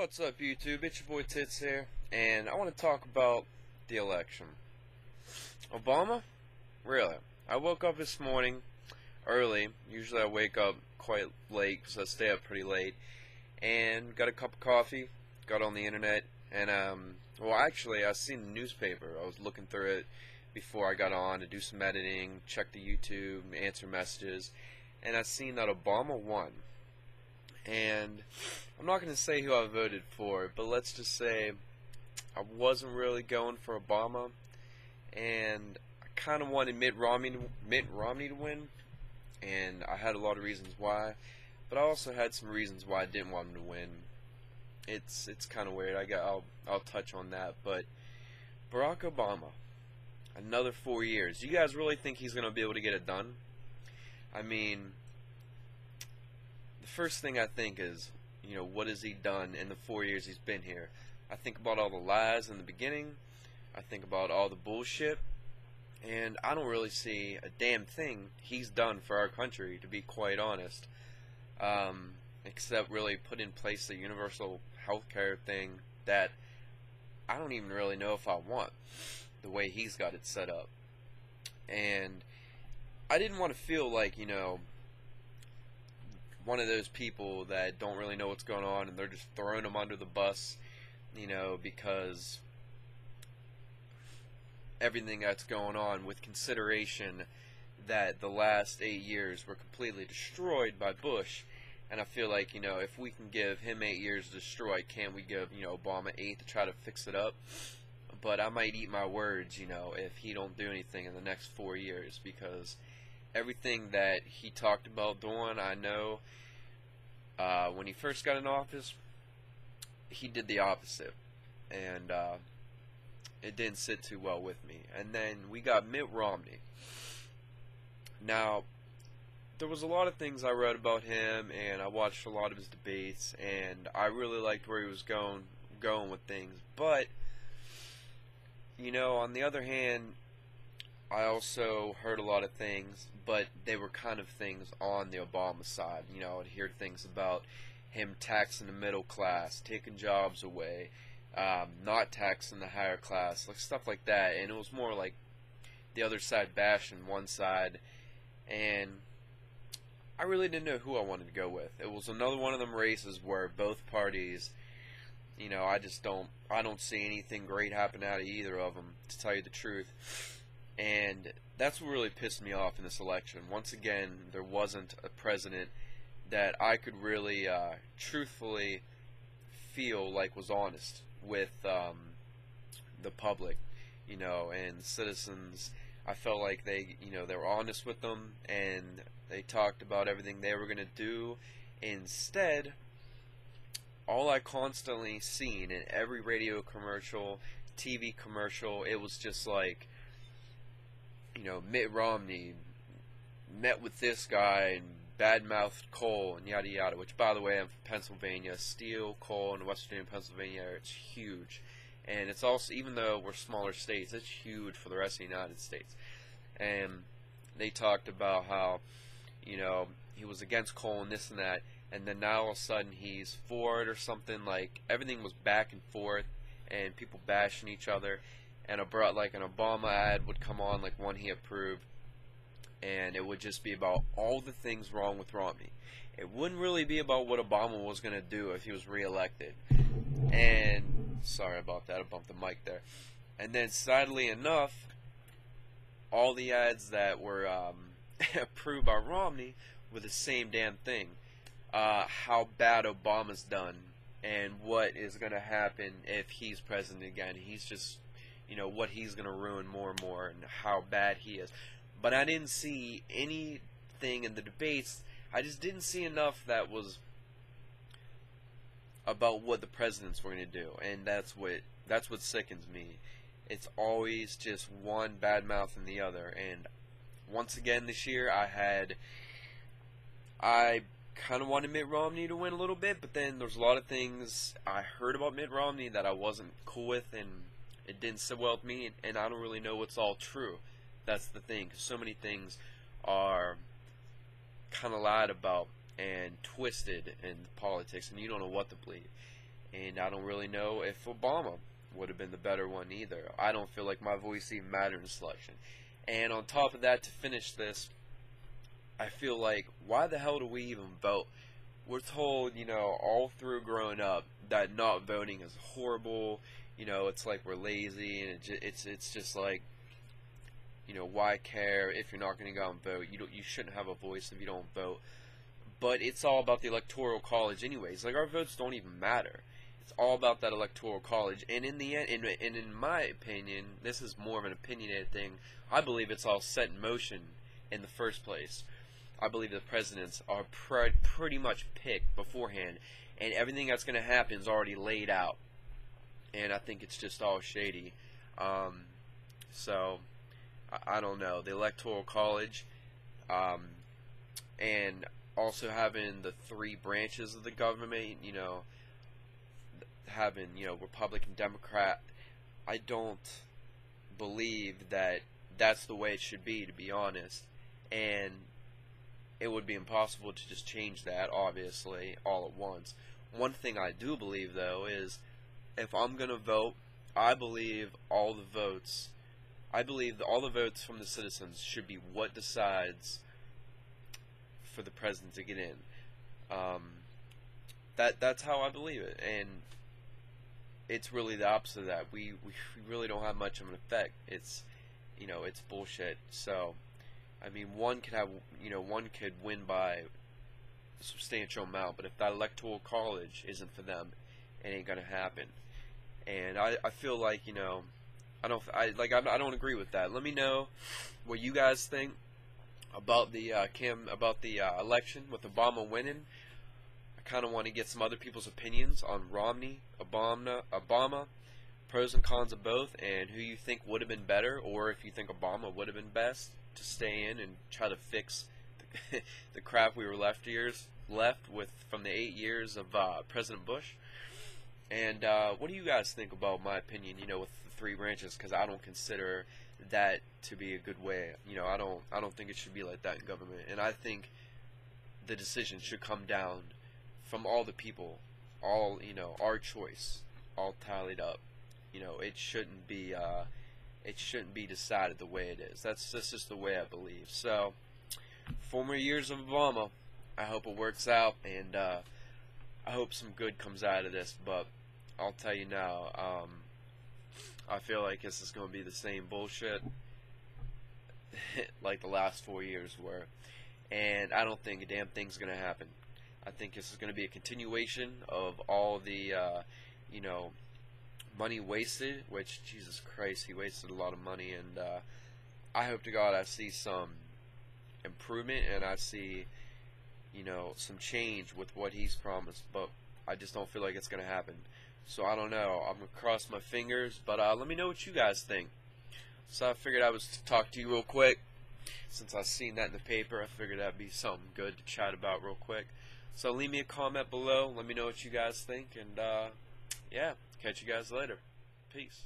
What's up, YouTube? It's your boy Tits here, and I want to talk about the election. Obama? Really? I woke up this morning early. Usually I wake up quite late because I stay up pretty late, and got a cup of coffee, got on the internet, and well, actually I seen the newspaper. I was looking through it before I got on to do some editing, check the YouTube, answer messages, and I seen that Obama won. And I'm not going to say who I voted for, but let's just say I wasn't really going for Obama, and I kind of wanted Mitt Romney to win, and I had a lot of reasons why, but I also had some reasons why I didn't want him to win. It's kind of weird. I'll touch on that, but Barack Obama, another 4 years. You guys really think he's going to be able to get it done? I mean, the first thing I think is, what has he done in the 4 years he's been here? I think about all the lies in the beginning. I think about all the bullshit. And I don't really see a damn thing he's done for our country, to be quite honest. Except really put in place the universal healthcare thing that I don't even really know if I want, the way he's got it set up. And I didn't want to feel like, one of those people that don't really know what's going on and they're just throwing them under the bus, because everything that's going on, with consideration that the last 8 years were completely destroyed by Bush. And I feel like, if we can give him 8 years to destroy, can't we give, Obama 8 to try to fix it up? But I might eat my words, if he don't do anything in the next 4 years, because everything that he talked about doing, I know when he first got in office, he did the opposite, and it didn't sit too well with me. And then we got Mitt Romney. Now, there was a lot of things I read about him, and I watched a lot of his debates, and I really liked where he was going with things. But, on the other hand, I also heard a lot of things, but they were kind of things on the Obama side. I'd hear things about him taxing the middle class, taking jobs away, not taxing the higher class, like stuff like that. And it was more like the other side bashing one side, and I really didn't know who I wanted to go with. It was another one of them races where both parties, I don't see anything great happen out of either of them, to tell you the truth. And that's what really pissed me off in this election. Once again, there wasn't a president that I could really truthfully feel like was honest with the public, and citizens. I felt like they were honest with them, and they talked about everything they were going to do. Instead, all I constantly seen in every radio commercial, TV commercial, it was just like, Mitt Romney met with this guy and badmouthed coal and yada yada, which, by the way, I'm from Pennsylvania. Steel, coal in West Virginia, Pennsylvania, it's huge. And it's also, even though we're smaller states, it's huge for the rest of the United States. And they talked about how, he was against coal and this and that, and then now all of a sudden he's for it or something. Like, everything was back and forth, and people bashing each other. And like an Obama ad would come on, like one he approved, and it would just be about all the things wrong with Romney. It wouldn't really be about what Obama was going to do if he was reelected. And sorry about that, I bumped the mic there. And then, sadly enough, all the ads that were approved by Romney were the same damn thing. How bad Obama's done, and what is going to happen if he's president again. He's just, what he's going to ruin more and more, and how bad he is. But I didn't see anything in the debates. I just didn't see enough that was about what the presidents were going to do, and that's what sickens me. It's always just one bad mouth than the other. And once again this year, I kind of wanted Mitt Romney to win a little bit, but then there's a lot of things I heard about Mitt Romney that I wasn't cool with, and it didn't sit well with me, and I don't really know what's all true. That's the thing, 'cause so many things are kind of lied about and twisted in politics, and you don't know what to believe. and I don't really know if Obama would have been the better one either. I don't feel like my voice even mattered in the selection. And on top of that, to finish this, I feel like, why the hell do we even vote? We're told, all through growing up that not voting is horrible. It's like we're lazy, and it's just like, why care if you're not going to go out and vote? You shouldn't have a voice if you don't vote. But it's all about the electoral college anyways. Like, our votes don't even matter. It's all about that electoral college. And in the end, and in my opinion, this is more of an opinionated thing, I believe it's all set in motion in the first place. I believe the presidents are pretty much picked beforehand, and everything that's going to happen is already laid out. And I think it's just all shady. So, I don't know. The electoral college, and also having the three branches of the government, having, Republican, Democrat, I don't believe that that's the way it should be, to be honest. And it would be impossible to just change that, obviously, all at once. One thing I do believe, though, is if I'm going to vote, I believe all the votes from the citizens should be what decides for the president to get in. That's how I believe it, and it's really the opposite of that. We really don't have much of an effect. It's it's bullshit. So, I mean, one could win by a substantial amount, but if that electoral college isn't for them, it ain't gonna happen. And I feel like, I don't agree with that. Let me know what you guys think about the election with Obama winning. I kind of want to get some other people's opinions on Romney, Obama, pros and cons of both, and who you think would have been better, or if you think Obama would have been best to stay in and try to fix the crap we were left with from the 8 years of President Bush. And what do you guys think about my opinion, with the three branches? Because I don't consider that to be a good way. I don't think it should be like that in government. And I think the decision should come down from all the people, all our choice, all tallied up. It shouldn't be decided the way it is. That's just the way I believe. So, 4 more years of Obama. I hope it works out, and I hope some good comes out of this. But I'll tell you now, I feel like this is going to be the same bullshit like the last 4 years were, and I don't think a damn thing's going to happen. I think this is going to be a continuation of all the, money wasted, which, Jesus Christ, he wasted a lot of money, and I hope to God I see some improvement, and I see, some change with what he's promised, but I just don't feel like it's going to happen. So I don't know. I'm going to cross my fingers, but let me know what you guys think. So I figured I would talk to you real quick. Since I've seen that in the paper, I figured that'd be something good to chat about real quick. So leave me a comment below. Let me know what you guys think, and yeah, catch you guys later. Peace.